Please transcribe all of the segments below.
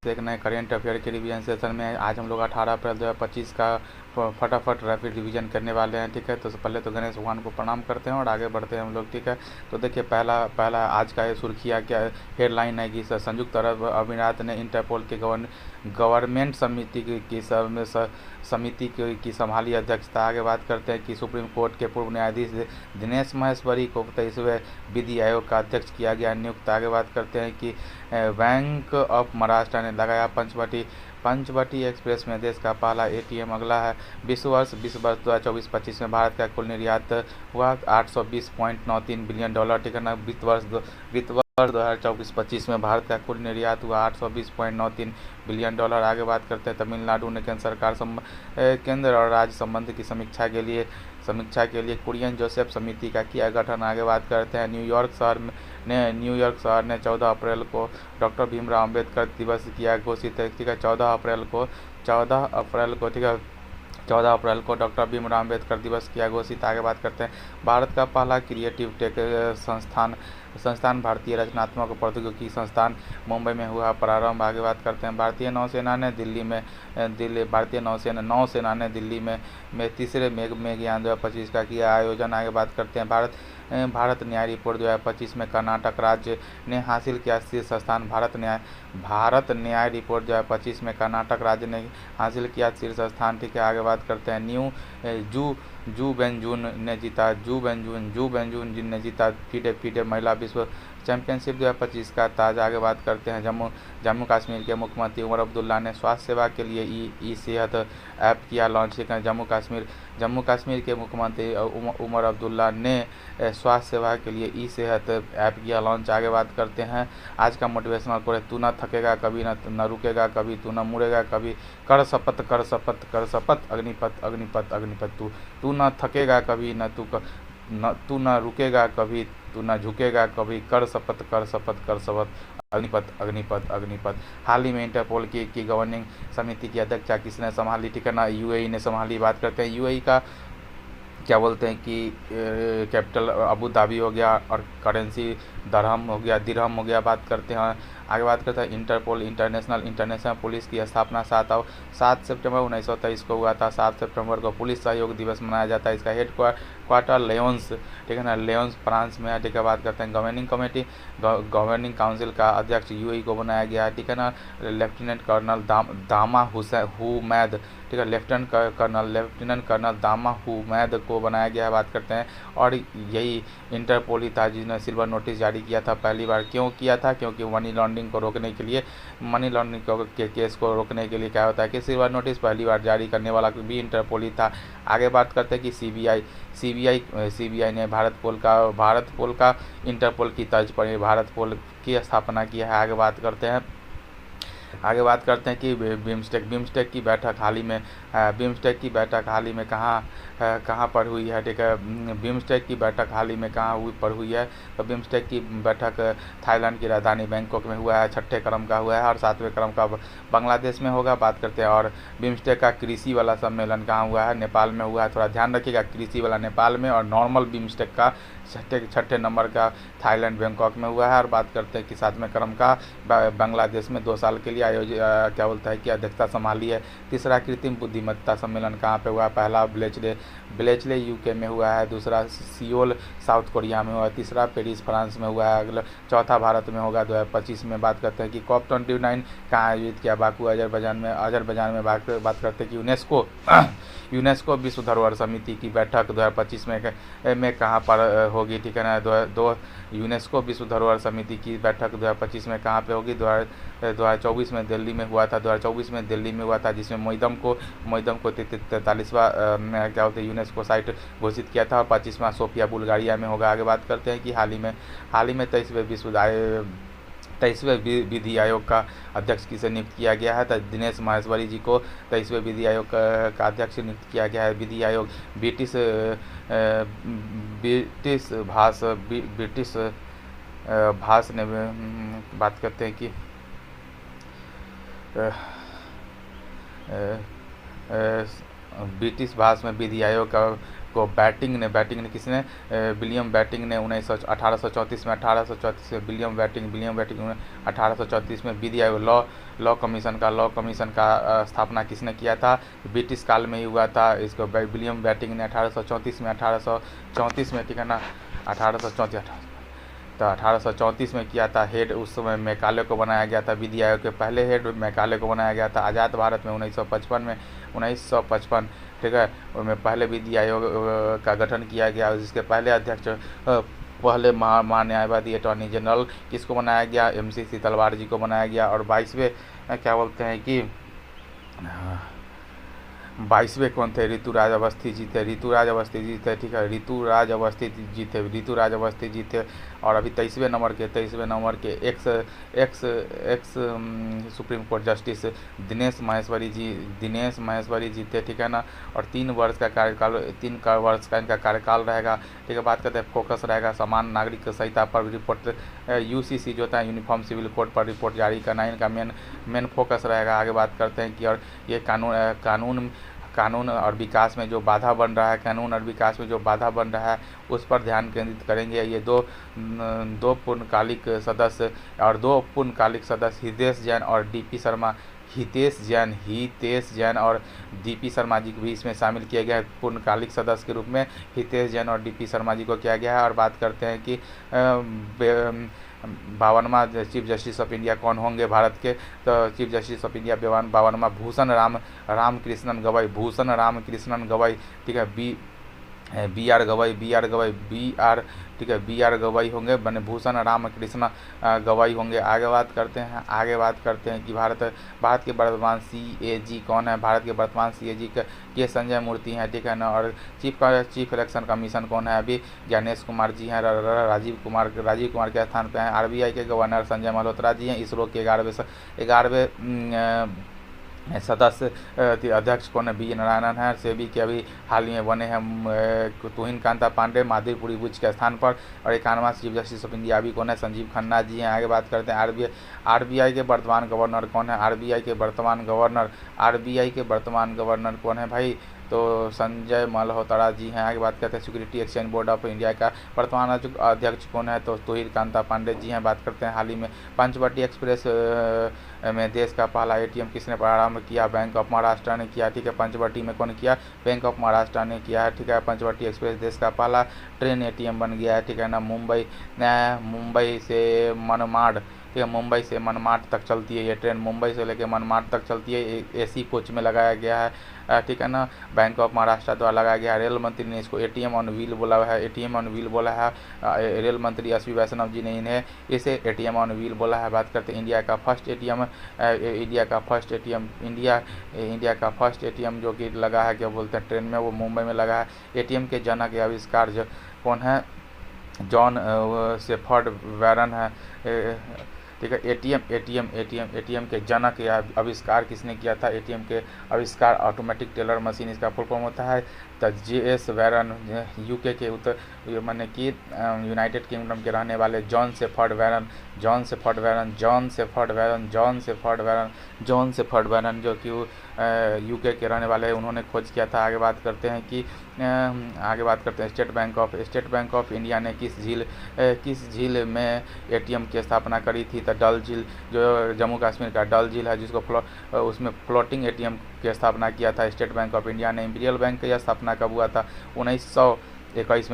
एक नए current affair के रिवीजन सेशन में आज हम लोग 18 अप्रैल 2025 का फटाफट रैपिड रिवीजन करने वाले हैं। ठीक है, तो पहले तो गणेश भगवान को प्रणाम करते हैं और आगे बढ़ते हैं हम लोग। ठीक है, तो देखिए पहला आज का ये सुर्खियाँ क्या हेडलाइन है कि संयुक्त अरब अमीरात ने इंटरपोल के गवर्नमेंट समिति समिति की संभाली अध्यक्षता। आगे बात करते हैं कि सुप्रीम कोर्ट के पूर्व न्यायाधीश दिनेश महेश्वरी को 23वें विधि आयोग का अध्यक्ष किया गया नियुक्त। आगे बात करते हैं कि बैंक ऑफ महाराष्ट्र ने लगाया पंचवटी एक्सप्रेस में देश का पहला एटीएम। अगला है विश्व वर्ष 2024-25 में भारत का कुल निर्यात हुआ $820.93 बिलियन। ठीक है ना। वित्त वर्ष 2024-25 में भारत का कुल निर्यात हुआ $820.93 बिलियन। आगे बात करते हैं तमिलनाडु ने केंद्र और राज्य संबंध की समीक्षा के लिए कुरियन जोसेफ समिति का किया गठन। आगे बात करते हैं न्यूयॉर्क शहर ने 14 अप्रैल को डॉक्टर भीमराव अंबेडकर दिवस किया घोषित। ठीक है, 14 अप्रैल को ठीक है 14 अप्रैल को डॉक्टर भीमराव अंबेडकर दिवस किया घोषित। आगे बात करते हैं भारत का पहला क्रिएटिव टेक संस्थान भारतीय रचनात्मक प्रौद्योगिकी संस्थान मुंबई में हुआ प्रारंभ। आगे बात करते हैं भारतीय नौसेना ने दिल्ली में तीसरे मेघयान 2025 का किया आयोजन। आगे बात करते हैं भारत न्याय रिपोर्ट 2025 में कर्नाटक राज्य ने हासिल किया शीर्ष स्थान। भारत न्याय रिपोर्ट 2025 में कर्नाटक राज्य ने हासिल किया शीर्ष स्थान। ठीक है, आगे बात करते हैं जू बेंजून जिनने जीता फीडे महिला विश्व चैंपियनशिप 2025 का ताज। आगे बात करते हैं जम्मू कश्मीर के मुख्यमंत्री उमर अब्दुल्ला ने स्वास्थ्य सेवा के लिए ई सेहत ऐप किया लॉन्च। जम्मू कश्मीर के मुख्यमंत्री उमर अब्दुल्ला ने स्वास्थ्य सेवा के लिए ई सेहत ऐप किया लॉन्च। आगे बात करते हैं आज का मोटिवेशनल कोट, तू न थकेगा कभी न रुकेगा कभी, तू न मुड़ेगा कभी, कर शपथ अग्निपथ तू न थकेगा कभी तू न रुकेगा कभी, तू न झुकेगा कभी, कर शपथ अग्निपथ। हाल ही में इंटरपोल की गवर्निंग समिति की अध्यक्षता किसने संभाली? ठीक है ना, यूएई ने संभाली। बात करते हैं यूएई का क्या बोलते हैं कि कैपिटल अबू धाबी हो गया और करेंसी दिरहम हो गया। बात करते हैं आगे बात करते हैं इंटरपोल इंटरनेशनल पुलिस की स्थापना 7 सितंबर 1923 को हुआ था। 7 सितंबर को पुलिस सहयोग दिवस मनाया जाता है। इसका हेड क्वार्टर लेओन्स, ठीक है ना, लेओन्स फ्रांस में है। ठीक है, बात करते हैं गवर्निंग काउंसिल का अध्यक्ष यूएई को बनाया गया है। ठीक है ना, लेफ्टिनेंट कर्नल दामा हुमैद, ठीक है, लेफ्टिनेंट कर्नल दामा हुमैद को बनाया गया है। बात करते हैं और यही इंटरपोल ही था जिसने सिल्वर नोटिस जारी किया था पहली बार। क्यों किया था? क्योंकि मनी लॉन्ड्रिंग के केस को रोकने के लिए क्या होता है कि सिल्वर नोटिस पहली बार जारी करने वाला भी इंटरपोल ही था। आगे बात करते हैं कि सीबीआई ने भारत पोल का इंटरपोल की तर्ज पर भारत पोल की स्थापना की है। आगे बात करते हैं कि बिम्स्टेक की बैठक हाल ही में कहाँ पर हुई है? ठीक है, बिम्स्टेक की बैठक हाल ही में पर हुई है? तो बिम्स्टेक की बैठक थाईलैंड की राजधानी बैंकॉक में हुआ है। 6ठे क्रम का हुआ है और 7वें क्रम का बांग्लादेश में होगा। बात करते हैं और बिम्स्टेक का कृषि वाला सम्मेलन कहाँ हुआ है? नेपाल में हुआ है। थोड़ा ध्यान रखिएगा, कृषि वाला नेपाल में और नॉर्मल बिम्स्टेक का 6ठे नंबर का थाईलैंड बैंकॉक में हुआ है। और बात करते हैं कि 7वें क्रम का बांग्लादेश में 2 साल के लिए अध्यक्षता संभाली है। तीसरा कृत्रिम बुद्धिमत्ता सम्मेलन कहाँ पे हुआ? पहला ब्लेचले यूके में हुआ है। दूसरा सियोल साउथ कोरिया में हुआ है। तीसरा पेरिस फ्रांस में हुआ है। अगला चौथा भारत में होगा 2025 में। बात करते हैं कि COP29 कहाँ आयोजित किया? बाकू अजरबैजान में। बात करते हैं कि यूनेस्को विश्व धरोहर समिति की बैठक 2025 में कहाँ पर होगी? ठीक है ना, यूनेस्को विश्व धरोहर समिति की बैठक 2025 में कहाँ पे होगी? 2024 में दिल्ली में हुआ था जिसमें मोइदम को 43वां यूनेस्को साइट घोषित किया था और 25वां सोफिया बुल्गारिया में होगा। आगे बात करते हैं कि हाल ही में 23वें विधि आयोग का अध्यक्ष किसे नियुक्त किया गया है? तो दिनेश महेश्वरी जी को 23वें विधि आयोग का अध्यक्ष नियुक्त किया गया है। विधि आयोग ब्रिटिश भाषा ने बात करते हैं कि ब्रिटिश भाषा में विधि आयोग को बैटिंग ने किसने, विलियम बैटिंग ने 1834 में 1834 में विलियम बैटिंग 1834 में विधि आयोग लॉ कमीशन का स्थापना किसने किया था, ब्रिटिश काल में ही हुआ था। इसको विलियम बैटिंग ने 1834 में, ठीक है ना, 1834 में किया था। हेड उस समय मैकाले को बनाया गया था, विधि आयोग के पहले हेड मैकाले को बनाया गया था। आज़ाद भारत में 1955, ठीक है, उनमें पहले विधि आयोग का गठन किया गया, जिसके पहले अध्यक्ष पहले महान्यायवादी अटॉर्नी जनरल किसको बनाया गया, MCC तलवार जी को बनाया गया। और 22वें क्या बोलते हैं कि 22वें कौन थे, ऋतुराज अवस्थी जी थे, ठीक है, ऋतुराज अवस्थी जी थे। और अभी 23वें नंबर के ex supreme court justice Dinesh Maheshwari ji थे, ठीक है ना। और 3 वर्ष का इनका कार्यकाल रहेगा, ठीक है। बात करते हैं फोकस रहेगा समान नागरिक संहिता पर रिपोर्ट, UCC जो होता है यूनिफॉर्म सिविल कोड पर रिपोर्ट जारी करना इनका मेन फोकस रहेगा। आगे बात करते हैं कि और ये कानून और विकास में जो बाधा बन रहा है, उस पर ध्यान केंद्रित करेंगे। ये दो पूर्णकालिक सदस्य हितेश जैन और DP शर्मा जी को भी इसमें शामिल किया गया है पूर्णकालिक सदस्य के रूप में। हितेश जैन और DP शर्मा जी को किया गया है। और बात करते हैं कि 52वां चीफ जस्टिस ऑफ इंडिया कौन होंगे भारत के, तो चीफ जस्टिस ऑफ इंडिया 52वां भूषण रामकृष्णन गवई, ठीक है, बी आर गवई होंगे, बने भूषण रामकृष्ण गवई होंगे। आगे बात करते हैं कि भारत के वर्तमान CAG कौन है, भारत के वर्तमान CAG के संजय मूर्ति हैं, ठीक है ना। और चीफ इलेक्शन कमीशन कौन है, अभी ज्ञानेश कुमार जी हैं, राजीव कुमार के स्थान पे हैं। RBI के गवर्नर संजय मल्होत्रा जी हैं। इसरो के 11वें सदस्य अध्यक्ष कौन है, B नारायणन है। सेबी के अभी हाल ही में बने हैं तुहिन कांता पांडे माधुरी बुच के स्थान पर। और 91वां चीफ जस्टिस ऑफ इंडिया अभी कौन है, संजीव खन्ना जी हैं। आगे बात करते हैं RBI के वर्तमान गवर्नर कौन है, RBI के वर्तमान गवर्नर कौन है भाई, तो संजय मल्होत्रा जी हैं। आगे बात करते हैं security exchange board of India का वर्तमान अध्यक्ष कौन है, तो तुहिन कांता पांडे जी हैं। बात करते हैं हाल ही में पंचवटी एक्सप्रेस में देश का पहला ATM किसने प्रारंभ किया, बैंक ऑफ महाराष्ट्र ने किया, ठीक है। पंचवटी में कौन किया, बैंक ऑफ महाराष्ट्र ने किया है, ठीक है। पंचवटी एक्सप्रेस देश का पहला ट्रेन ATM बन गया है, ठीक है ना। मुंबई से मनमाड, ठीक है, मुंबई से मनमाड तक चलती है ये ट्रेन, मुंबई से लेकर मनमाड तक चलती है। AC कोच में लगाया गया है, ठीक है ना। बैंक ऑफ महाराष्ट्र द्वारा लगाया गया। रेल मंत्री ने इसको ATM ऑन व्हील बोला है, रेल मंत्री SV वैष्णव जी ने इसे ATM ऑन व्हील बोला है। बात करते हैं इंडिया का फर्स्ट ATM जो कि लगा है, क्या बोलते हैं, ट्रेन में, वो मुंबई में लगा है। ATM के जनक या आविष्कार कौन है, जॉन शेफर्ड वैरन है, ठीक है। ATM के जनक या आविष्कार किसने किया था, ATM के आविष्कार ऑटोमेटिक टेलर मशीन, इसका फुल फॉर्म होता है। तो JS वैरन UK के माने कि यूनाइटेड किंगडम के रहने वाले जॉन शेफर्ड वैरन जो कि UK के रहने वाले हैं, उन्होंने खोज किया था। आगे बात करते हैं स्टेट बैंक ऑफ इंडिया ने किस झील में ATM की स्थापना करी थी, तो डल झील, जो जम्मू कश्मीर का डल झील है, जिसको उसमें फ्लोटिंग ATM की स्थापना किया था स्टेट बैंक ऑफ इंडिया ने। इंपीरियल बैंक की स्थापना कब हुआ था, 1921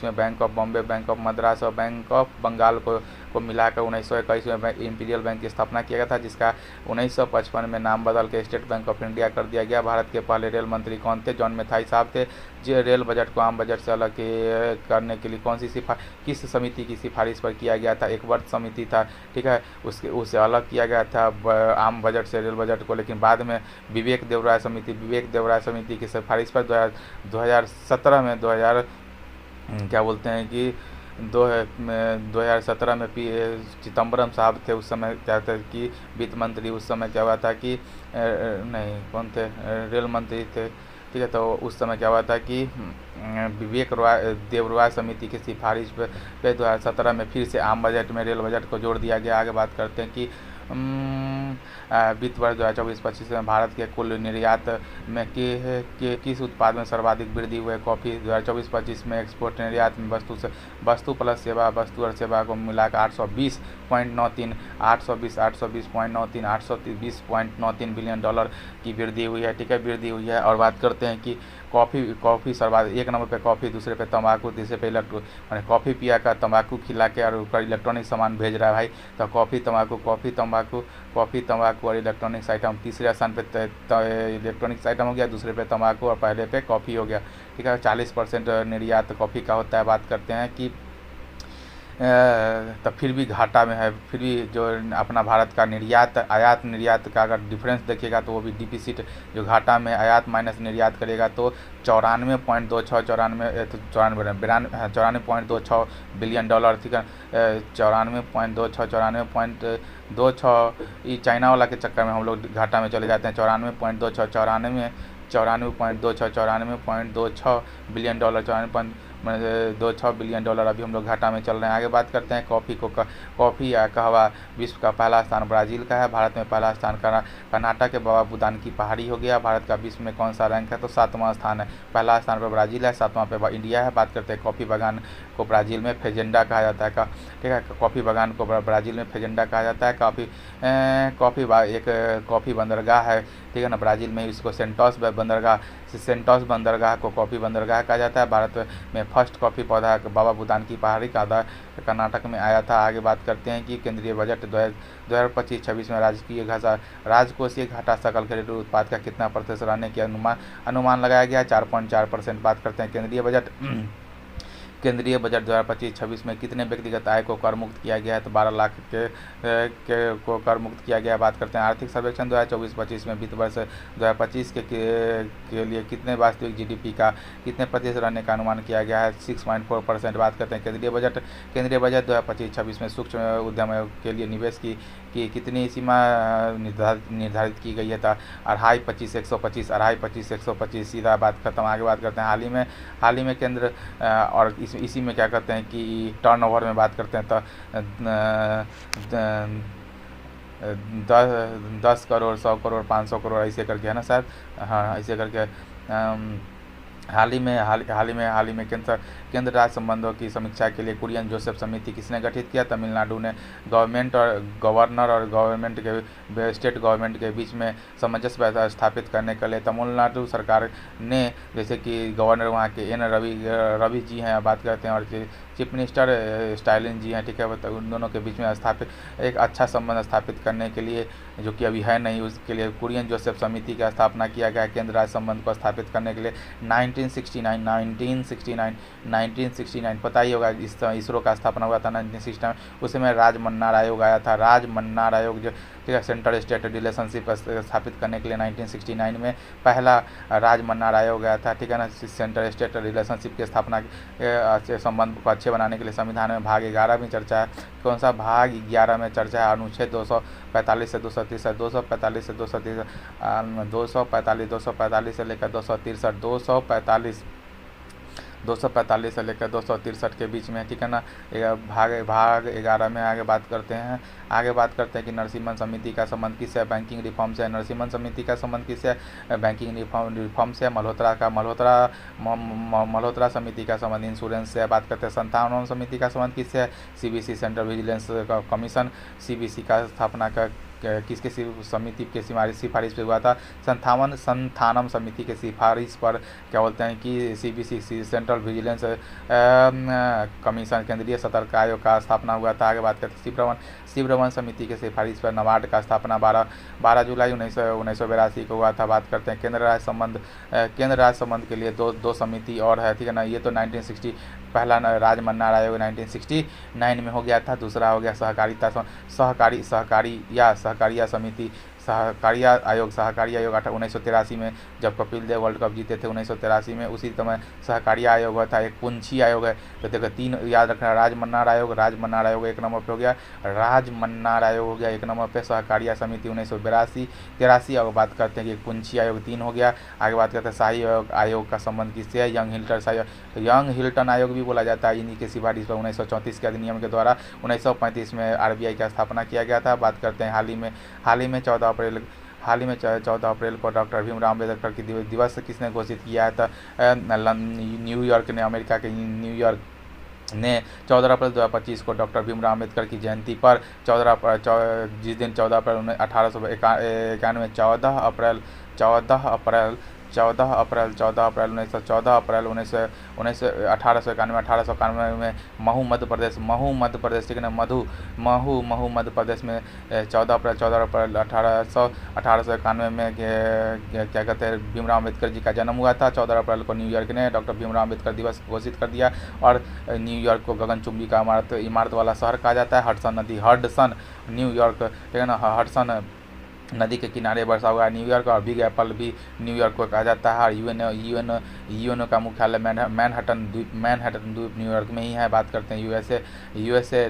में bank of Bombay, bank of Madras और बैंक ऑफ बंगाल को मिलाकर 1921 में इंपीरियल बैंक की स्थापना किया गया था, जिसका 1955 में नाम बदल के स्टेट बैंक ऑफ इंडिया कर दिया गया। भारत के पहले रेल मंत्री कौन थे, जॉन मैथाई साहब थे। जो रेल बजट को आम बजट से अलग करने के लिए किस समिति की सिफारिश पर किया गया था, एक वर्ष समिति था, ठीक है, उससे अलग किया गया था आम बजट से रेल बजट को। लेकिन बाद में विवेक देवराय समिति की सिफारिश पर 2017 में 2017 में चिदम्बरम साहब थे, उस समय क्या था कि वित्त मंत्री, उस समय क्या हुआ था कि रेल मंत्री थे, ठीक है। तो उस समय क्या हुआ था कि विवेक देवराय समिति की सिफारिश पे 2017 में फिर से आम बजट में रेल बजट को जोड़ दिया गया। आगे बात करते हैं कि वित्त वर्ष 2024-25 में भारत के कुल निर्यात में किस उत्पाद में सर्वाधिक वृद्धि हुई है? कॉफ़ी। 2024-25 में एक्सपोर्ट निर्यात में वस्तु प्लस सेवा, वस्तु और सेवा को मिलाकर 820.93 820.93 बिलियन डॉलर की वृद्धि हुई है। ठीक है, वृद्धि हुई है। और बात करते हैं कि कॉफ़ी सर्वाधिक, एक नंबर पे कॉफ़ी, दूसरे पे तंबाकू, तीसरे पे मैंने कॉफ़ी पिया का तंबाकू खिला के और ऊपर इलेक्ट्रॉनिक सामान भेज रहा है भाई, तो कॉफ़ी तंबाकू और इलेक्ट्रॉनिक्स आइटम। तीसरे स्थान पे इलेक्ट्रॉनिक्स आइटम हो गया, दूसरे पे तंबाकू और पहले पे कॉफ़ी हो गया। ठीक है, 40% निर्यात कॉफ़ी का होता है। बात करते हैं कि तो फिर भी घाटा में है, फिर भी जो अपना भारत का आयात निर्यात का अगर डिफरेंस देखिएगा तो वो भी डिफिसिट, जो घाटा में आयात माइनस निर्यात करेगा तो 94.26 बिलियन डॉलर। ठीक है, 94.26 ये चाइना वाला के चक्कर में हम लोग घाटा में चले जाते हैं। 94.26 बिलियन डॉलर, 24.26 बिलियन डॉलर अभी हम लोग घाटा में चल रहे हैं। आगे बात करते हैं कॉफ़ी या कहवा विश्व का पहला स्थान ब्राज़ील का है। भारत में पहला स्थान कर्नाटक के बाबा बुदान की पहाड़ी हो गया। भारत का विश्व में कौन सा रैंक है? तो 7वां स्थान है। पहला स्थान पर ब्राज़ील है, 7वां पे इंडिया है। बात करते हैं कॉफ़ी बागान को ब्राज़ील में फेजेंडा कहा जाता है। ठीक है, कॉफ़ी बागान को ब्राज़ील में फेजेंडा कहा जाता है। एक कॉफ़ी बंदरगाह है, ठीक है ना, ब्राज़ील में इसको सेंटोस बंदरगाह को कॉफ़ी बंदरगाह कहा जाता है। भारत में फर्स्ट कॉफ़ी पौधा बाबा बुदान की पहाड़ी का कर्नाटक में आया था। आगे बात करते हैं कि केंद्रीय बजट 2025-26 में राजकोषीय घाटा सकल घरेलू उत्पाद का कितना प्रतिशत रहने की अनुमान लगाया गया? 4.4%। बात करते हैं केंद्रीय बजट 2025-26 में कितने व्यक्तिगत आय को कर मुक्त किया गया है? तो 12 लाख को कर मुक्त किया गया है। बात करते हैं आर्थिक सर्वेक्षण 2024-25 में वित्त वर्ष 2025 के लिए कितने वास्तविक जीडीपी का कितने प्रतिशत रहने का अनुमान किया गया है? 6.4%। बात करते हैं केंद्रीय बजट 2025-26 में सूक्ष्म उद्यम के लिए निवेश की कितनी सीमा निर्धारित की गई है? था 2.5-25-125 सीधा बात खत्म। आगे बात करते हैं हाल ही में केंद्र और इसी में क्या करते हैं कि टर्नओवर में बात करते हैं तो 10 करोड़, 100 करोड़, 500 करोड़ ऐसे करके है ना सर, हाँ ऐसे करके हाल ही में केंद्र राज्य संबंधों की समीक्षा के लिए कुरियन जोसेफ समिति किसने गठित किया? तमिलनाडु ने। गवर्नर और स्टेट गवर्नमेंट के बीच में सामंजस्य स्थापित करने के लिए तमिलनाडु सरकार ने, जैसे कि गवर्नर वहाँ के एन रवि जी हैं, बात करते हैं, और चीफ मिनिस्टर स्टालिन जी हैं। ठीक है, तो उन दोनों के बीच में एक अच्छा संबंध स्थापित करने के लिए, जो कि अभी है नहीं, उसके लिए कुरियन जोसेफ समिति का स्थापना किया गया है केंद्र राज्य संबंध को स्थापित करने के लिए 1969 पता ही होगा। इसरो का स्थापना हुआ था 1969। उस समय राजमन्नार आयोग आया था। राजमन्नार आयोग जो, ठीक है, सेंट्रल स्टेट रिलेशनशिप स्थापित करने के लिए 1969 में पहला राजमन्नार आयोग आया था। ठीक है ना, सेंट्रल स्टेट रिलेशनशिप की स्थापना संबंध को अच्छे बनाने के लिए संविधान में भाग 11 में चर्चा है। कौन सा भाग 11 में चर्चा है? अनुच्छेद 245 से 230, 245 से 230, 245 से लेकर 245 से लेकर 263 के बीच में। ठीक है ना, भाग 11 में आगे बात करते हैं कि नरसिम्हन समिति का संबंध किससे? बैंकिंग रिफॉर्म से। नरसिम्हन समिति का संबंध किससे? बैंकिंग रिफॉर्म से। मल्होत्रा समिति का संबंध इंश्योरेंस से। बात करते हैं संथानम समिति का संबंध किससे? CBC central vigilance commission. CBC का स्थापना किसके समिति के सिफारिश पे हुआ था? संथानम समिति के सिफारिश पर क्या बोलते हैं कि सीबीसी सेंट्रल विजिलेंस कमीशन केंद्रीय सतर्क आयोग का स्थापना हुआ था। आगे बात करते हैं शिवरमन समिति के सिफारिश पर नाबार्ड का स्थापना 12 जुलाई 1982 को हुआ था। बात करते हैं केंद्र राज्य संबंध के लिए दो समिति और है। ठीक है ना, ये तो 1960 पहला राजमन्नार आयोग 1969 में हो गया था। दूसरा हो गया सहकारिया समिति, सहकारिया आयोग 1983 में, जब कपिल देव वर्ल्ड कप जीते थे 1983 में, उसी समय सहकारिया आयोग हुआ था। एक पुंछी आयोग है, तो देखो 3 याद रखना, राजमन्नार आयोग एक नंबर पे हो गया, राजमन्नार आयोग हो गया एक नंबर पे, सहकारिया समिति 1983। और बात करते हैं कि एक पुंछी आयोग 3 हो गया। आगे बात करते हैं शाही आयोग का संबंध किससे है? यंग हिल्टन आयोग भी बोला जाता है। इन्हीं के सिफारिश पर 1934 के अधिनियम के द्वारा 1935 में आरबीआई का स्थापना किया गया था। बात करते हैं हाल ही में 14 अप्रैल हाल ही में 14 अप्रैल को डॉक्टर भीमराव अम्बेडकर की दिवस किसने घोषित किया है? तो न्यूयॉर्क ने, अमेरिका के न्यूयॉर्क ने 14 अप्रैल 2025 को डॉक्टर भीमराव अम्बेडकर की जयंती पर जिस दिन 14 अप्रैल 1891 14 अप्रैल 1891 में महू मध्य प्रदेश, ठीक है ना, महू मध्य प्रदेश में 14 अप्रैल 1891 में क्या कहते हैं भीमराव अम्बेडकर जी का जन्म हुआ था। 14 अप्रैल को न्यूयॉर्क ने डॉक्टर भीमराव अम्बेडकर दिवस घोषित कर दिया। और न्यूयॉर्क को गगनचुंबी का इमारत वाला शहर कहा जाता है। हडसन न्यूयॉर्क, ठीक है ना, हडसन नदी के किनारे बसा हुआ है न्यूयॉर्क। और बिग एप्पल भी न्यूयॉर्क को कहा जाता है। और यूएनओ का मुख्यालय मैनहट्टन द्वीप न्यूयॉर्क में ही है। बात करते हैं यूएसए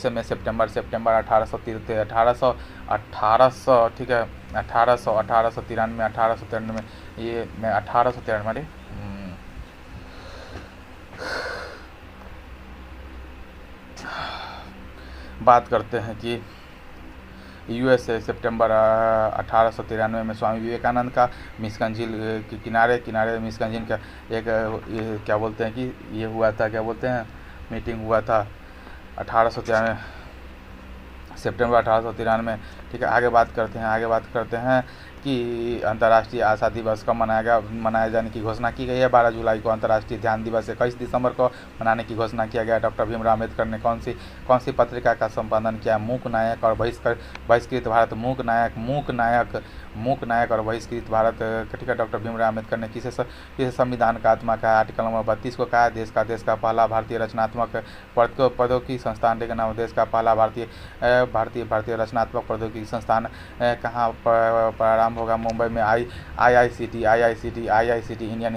में सितंबर 1800, ठीक है, 1893 ये मैं 1893 बात करते हैं कि यूएसए सितंबर 1893 में स्वामी विवेकानंद का मिशिगन झील के किनारे मिशिगन झील का एक क्या बोलते हैं कि ये हुआ था, क्या बोलते हैं, मीटिंग हुआ था 1893 सितंबर 1893, ठीक है। आगे बात करते हैं कि अंतर्राष्ट्रीय आशा दिवस कब मनाया जाने की घोषणा की गई है। 12 जुलाई को अंतर्राष्ट्रीय ध्यान दिवस, 21 दिसंबर को मनाने की घोषणा किया गया। डॉक्टर भीमराव अम्बेडकर ने कौन सी पत्रिका का संपादन किया? मूक नायक और बहिष्कृत भारत। मूक नायक और बहिष्कृत भारत, ठीक है। डॉक्टर भीमराव अम्बेडकर ने किसे संविधान का आत्मा कहा? आर्टिकल नंबर 32 को कहा। देश का पहला भारतीय रचनात्मक प्रौद्योगिकी संस्थान, ठीक है ना, देश का पहला भारतीय रचनात्मक प्रौद्योगिकी संस्थान कहाँ प्रारंभ होगा? मुंबई में। IICT Indian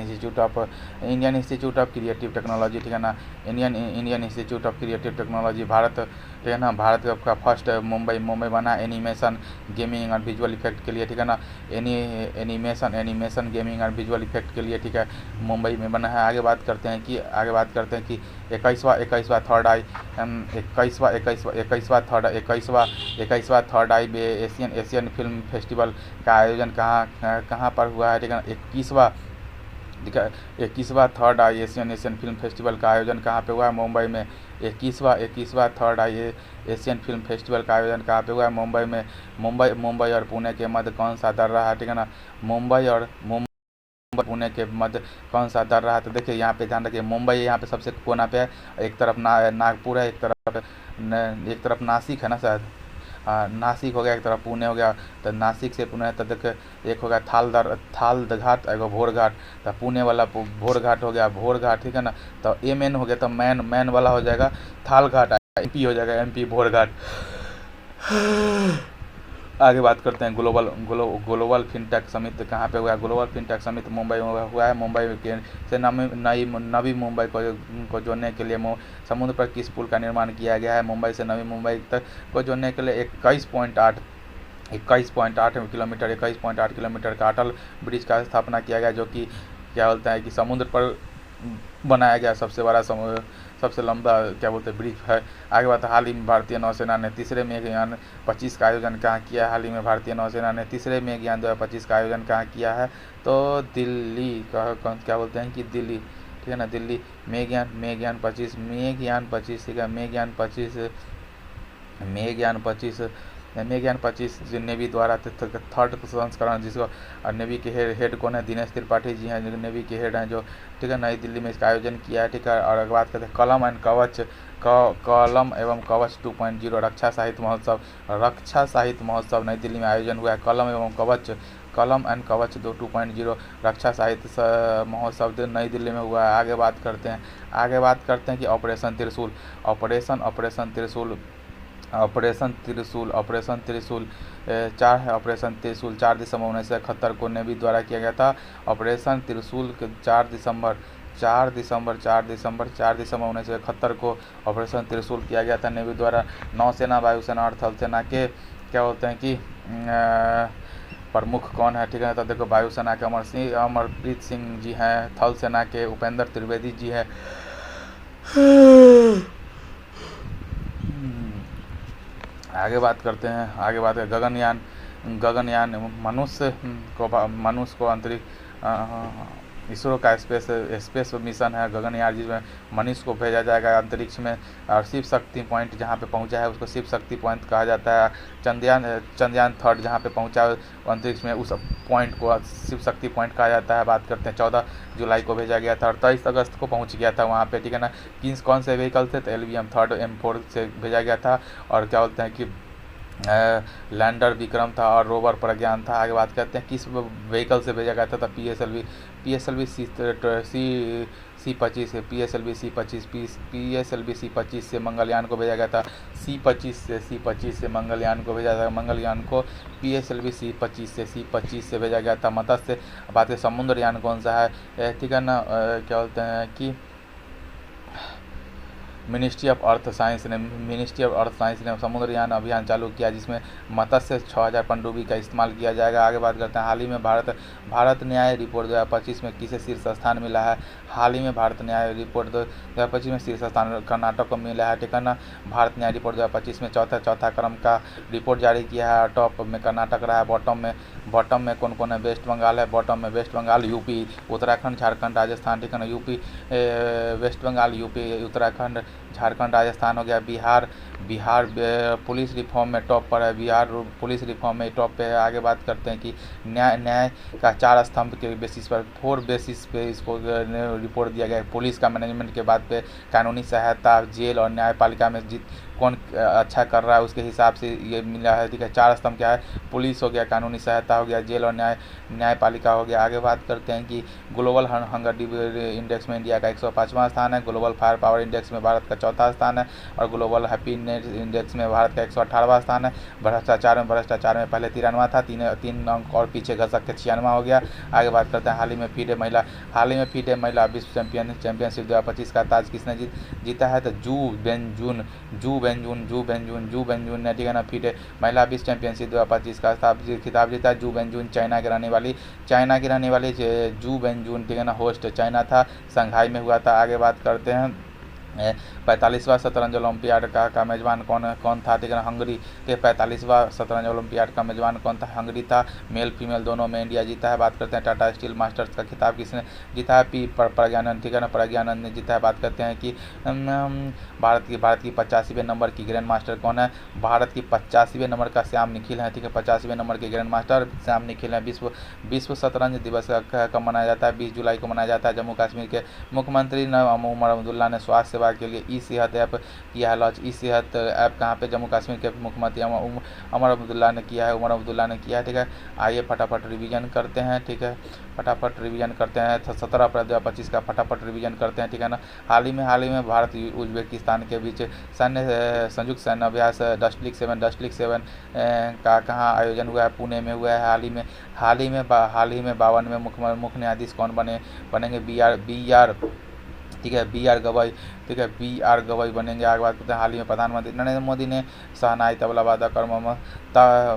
institute of creative technology, ठीक है ना, Indian institute of creative technology Bharat, ठीक है ना, भारत का फर्स्ट मुंबई बना एनिमेशन, गेमिंग और विजुअल इफेक्ट के लिए, ठीक है ना, एनिमेशन गेमिंग और विजुअल इफेक्ट के लिए, ठीक है, मुंबई में बना है। आगे बात करते हैं कि 21वां थर्ड आई एशियन फिल्म फेस्टिवल का आयोजन कहाँ पर हुआ है? ठीक है, 21वां थर्ड आई एशियन फिल्म फेस्टिवल का आयोजन कहाँ पे हुआ है? मुंबई में। 21वां थर्ड आई एशियन फिल्म फेस्टिवल का आयोजन कहाँ पे हुआ है? मुंबई में। मुंबई और पुणे के मध्य कौन सा दर रहा है? ठीक है ना, मुंबई पुणे के मध्य कौन सा दर रहा है? तो देखिए यहाँ पे ध्यान रखिए, मुंबई यहाँ पे सबसे कोना पे है, एक तरफ नागपुर है, एक तरफ नासिक है ना शायद, नासिक हो गया, एक तरफ पुणे हो गया। तो नासिक से पुणे, तो देखिए एक हो गया थाल घाट, एगो भोर घाट, तो पुणे वाला भोर घाट हो गया, ठीक है ना। तो MN हो गया, तो मैन वाला हो जाएगा थाल घाट, MP हो जाएगा MP भोर घाट। आगे बात करते हैं ग्लोबल फिनटेक समिट कहाँ पे हुआ है? ग्लोबल फिनटेक समिट मुंबई में हुआ है। मुंबई से नवी मुंबई को जोड़ने के लिए समुद्र पर किस पुल का निर्माण किया गया है? मुंबई से नवी मुंबई तक को जोड़ने के लिए 21.8 किलोमीटर का अटल ब्रिज का स्थापना किया गया, जो कि क्या बोलते हैं कि समुद्र पर बनाया गया सबसे लंबा क्या बोलते हैं ब्रिज है। आगे बात, हाल ही में भारतीय नौसेना ने तीसरे मेघयान 25 का आयोजन कहाँ किया है? हाल ही में भारतीय नौसेना ने तीसरे मेघयान 2025 का आयोजन कहाँ किया है? तो दिल्ली का, क्या बोलते हैं कि दिल्ली, ठीक है ना, दिल्ली। मेघयान 25, ठीक है, मेघयान 25 जो नेवी द्वारा थर्ड संस्करण, जिसको नेवी के हेड कौन है? दिनेश त्रिपाठी जी हैं, जो नेवी के हेड हैं, जो, ठीक है, नई दिल्ली में इसका आयोजन किया है, ठीक है। और अगर बात करते हैं कलम एवं कवच 2.0 रक्षा साहित्य महोत्सव नई दिल्ली में आयोजन हुआ है। कलम एंड कवच 2.0 रक्षा साहित्य महोत्सव नई दिल्ली में हुआ है। आगे बात करते हैं कि ऑपरेशन त्रिशूल 4 दिसंबर 1971 को नेवी द्वारा किया गया था। ऑपरेशन त्रिशूल 4 दिसंबर 1971 को ऑपरेशन त्रिशूल किया गया था नेवी द्वारा। नौसेना, वायुसेना और थल सेना के क्या बोलते हैं कि प्रमुख कौन है? ठीक है, तो देखो वायुसेना के अमरप्रीत सिंह जी हैं, थल सेना के उपेंद्र त्रिवेदी जी हैं। आगे बात करते हैं गगनयान गगनयान मनुष्य को अंतरिक्ष इसरो का स्पेस मिशन है गगनयान, जिसमें मनुष्य को भेजा जाएगा अंतरिक्ष में। और शिव शक्ति पॉइंट जहाँ पे पहुँचा है उसको शिव शक्ति पॉइंट कहा जाता है। चंद्रयान 3 जहाँ पे पहुँचा अंतरिक्ष में उस पॉइंट को शिव शक्ति पॉइंट कहा जाता है। बात करते हैं 14 जुलाई को भेजा गया था और 23 अगस्त को पहुँच गया था वहाँ पे, ठीक है ना। कौन से व्हीकल थे, तो LVM 3 M4 से भेजा गया था। और क्या बोलते हैं कि लैंडर विक्रम था और रोवर प्रज्ञान था। आगे बात करते हैं किस व्हीकल से भेजा गया था, तो PSLV C25 से मंगलयान को भेजा गया था। C25 से मंगलयान को भेजा था। मंगलयान को PSLV C25 से भेजा गया था। मत्स्य बात है समुद्रयान कौन सा है, ठीक है ना। क्या बोलते हैं कि मिनिस्ट्री ऑफ अर्थ साइंस ने समुद्रयान अभियान चालू किया, जिसमें मत्स्य 6000 पनडुब्बी का इस्तेमाल किया जाएगा। आगे बात करते हैं हाल ही में भारत न्याय रिपोर्ट 2025 में किसे शीर्ष स्थान मिला है। हाल ही में भारत न्याय रिपोर्ट 2025 में शीर्ष स्थान कर्नाटक को मिला है, ठीक है ना। भारत न्याय रिपोर्ट 2025 में चौथा क्रम का रिपोर्ट जारी किया है। टॉप में कर्नाटक रहा है, बॉटम में कौन कौन है, वेस्ट बंगाल है। बॉटम में वेस्ट बंगाल, यूपी, उत्तराखंड, झारखंड, राजस्थान, ठीक है ना। UP, West Bengal, UP, Uttarakhand, Jharkhand, Rajasthan हो गया। बिहार पुलिस रिफॉर्म में टॉप पर है। बिहार पुलिस रिफॉर्म में टॉप पे है। आगे बात करते हैं कि न्याय का 4 स्तंभ के बेसिस पर 4 बेसिस पे इसको रिपोर्ट दिया गया है। पुलिस का मैनेजमेंट के बाद पे कानूनी सहायता, जेल और न्यायपालिका में कौन अच्छा कर रहा है उसके हिसाब से ये मिला है, ठीक है। 4 स्तंभ क्या है, पुलिस हो गया, कानूनी सहायता हो गया, जेल और न्यायपालिका हो गया। आगे बात करते हैं कि ग्लोबल हंगर इंडेक्स में इंडिया का 105वां स्थान है। ग्लोबल फायर पावर इंडेक्स में भारत का 4था स्थान है। और ग्लोबल हैप्पीनेस इंडेक्स में भारत का 118वां स्थान है। भ्रष्टाचार में पहले 93वां था, 3 अंक और पीछे घसक के 96वां हो गया। आगे बात करते हैं हाल ही में FIDE महिला विश्व चैंपियनशिप 2025 का ताज किसने जीता है, तो जू बेंजून ने, ठीक है ना। FIDE महिला विश्व चैंपियनशिप 2025 का खिताब जीता। जू बेंजून चाइना की रहने वाली जू बेंजून, ठीक है ना। होस्ट चाइना था, शंघाई में हुआ था। आगे बात करते हैं 45वां शतरंज ओलंपियाड का मेजबान कौन था, ठीक है ना। हंगरी के 45वां शतरंज ओलंपियाड का मेजबान कौन था, हंगरी था। मेल फीमेल दोनों में इंडिया जीता है। बात करते हैं टाटा स्टील मास्टर्स का खिताब किसने जीता है, प्रज्ञानंद, ठीक है ना। प्रज्ञानंद ने जीता है। बात करते हैं कि भारत की 85वें नंबर की ग्रैंड मास्टर कौन है, भारत की 85वें नंबर का श्याम निखिल है, ठीक है। 85वें नंबर के ग्रैंड मास्टर श्याम निखिल है। विश्व शतरंज दिवस कब मनाया जाता है, 20 जुलाई को मनाया जाता है। जम्मू कश्मीर के मुख्यमंत्री उमर अब्दुल्ला ने स्वास्थ्य सेवा के लिए ई-सेहत ऐप किया है लॉन्च। ई-सेहत ऐप कहाँ पे, जम्मू कश्मीर के मुख्यमंत्री उमर अब्दुल्ला ने किया है, ठीक है। आइए फटाफट रिवीजन करते हैं, ठीक है। 17 अप्रैल 2025 का फटाफट रिवीजन करते हैं, ठीक है ना। हाल ही में भारत उज्बेकिस्तान के बीच संयुक्त सैन्य अभ्यास डस्टलिक 7 का कहाँ आयोजन हुआ है, पुणे में हुआ है। हाल ही में 52वें मुख्य न्यायाधीश कौन बनेंगे, BR ठीक है, BR गवई, ठीक है, BR गवई बनेंगे। आगे बात करते हैं हाल ही में प्रधानमंत्री नरेंद्र मोदी ने शहनाई तबला वादक और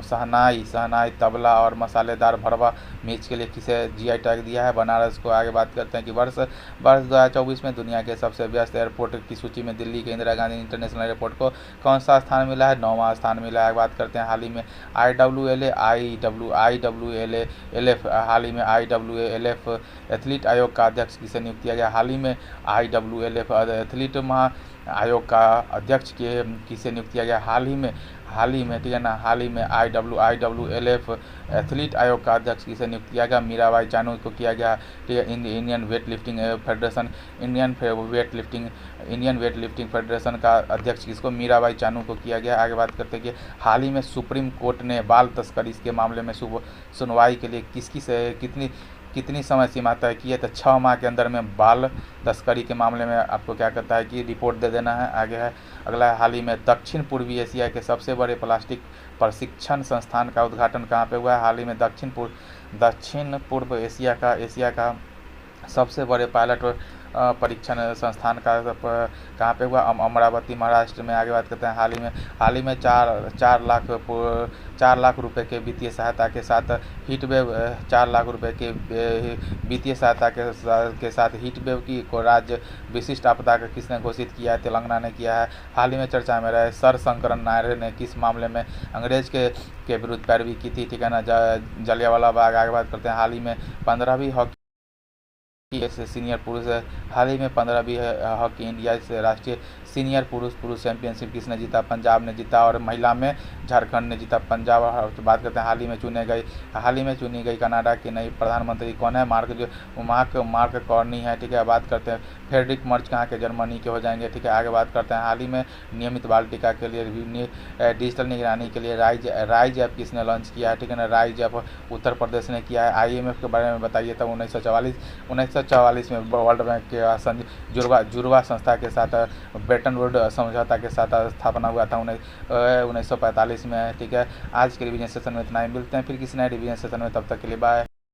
शहनाई तबला और मसालेदार भरवा मिर्च के लिए किसे GI टैग दिया है, बनारस को। आगे बात करते हैं कि वर्ष 2024 में दुनिया के सबसे व्यस्त एयरपोर्ट की सूची में दिल्ली के इंदिरा गांधी इंटरनेशनल एयरपोर्ट को कौन सा स्थान मिला है, 9वां स्थान मिला है। आगे बात करते हैं हाल ही में IWLF एथलीट आयोग का अध्यक्ष किसे नियुक्त किया गया। हाल ही में IWLF एथलीट आयोग का अध्यक्ष किसे नियुक्त किया गया। हाल ही में, ठीक है ना। हाल ही में IWLF एथलीट आयोग का अध्यक्ष किसे नियुक्त किया गया, मीराबाई चानू को किया गया, ठीक है। इंडियन वेट लिफ्टिंग फेडरेशन का अध्यक्ष किसको, मीराबाई चानू को किया गया। आगे बात करते हैं कि हाल ही में सुप्रीम कोर्ट ने बाल तस्करी के मामले में सुनवाई के लिए कितनी समय सीमा तय की है, तो 6 माह के अंदर में बाल तस्करी के मामले में आपको क्या करता है कि रिपोर्ट दे देना है। आगे है अगला है, हाल ही में दक्षिण पूर्वी एशिया के सबसे बड़े प्लास्टिक प्रशिक्षण संस्थान का उद्घाटन कहाँ पे हुआ है। हाल ही में दक्षिण पूर्व एशिया का सबसे बड़े परीक्षण संस्थान का कहाँ पे हुआ, अमरावती महाराष्ट्र में। आगे बात करते हैं हाल ही में 4 लाख रुपए के वित्तीय सहायता के साथ हीट वेव 4 लाख रुपए के वित्तीय सहायता के साथ हीट वेव की को राज्य विशिष्ट आपदा का किसने घोषित किया है? तेलंगाना ने किया है। हाल ही में चर्चा में रहे सर शंकरन नायडू ने किस मामले में अंग्रेज के विरुद्ध पैरवी की थी? ठीक है ना, जलियांवाला बाग। आगे बात करते हैं हाल ही में 15वीं हॉकी सीनियर पुरुष हाल ही में 15वीं हॉकी इंडिया से राष्ट्रीय सीनियर पुरुष चैंपियनशिप किसने जीता? पंजाब ने जीता। और महिला में झारखंड ने जीता। पंजाब। बात करते हैं हाल ही में चुनी गई कनाडा की नई प्रधानमंत्री कौन है? मार्क कार्नी है। ठीक है, बात करते हैं फ्रेडरिक मर्च कहाँ के? जर्मनी के हो जाएंगे। ठीक है, आगे बात करते हैं हाल ही में नियमित बाल टीका के लिए डिजिटल निगरानी के लिए राइज ऐप किसने लॉन्च किया है? ठीक है ना, राइज ऐप उत्तर प्रदेश ने किया है। IMF के बारे में बताइए। तब 1944 में वर्ल्ड बैंक के जुड़वा संस्था के साथ ब्रेटन वुड समझौता के साथ स्थापना हुआ था 1945 में। ठीक है, आज के रिवीजन सेशन में इतना ही। मिलते हैं फिर किसी नए रिवीजन सेशन में, तब तक के लिए बाय।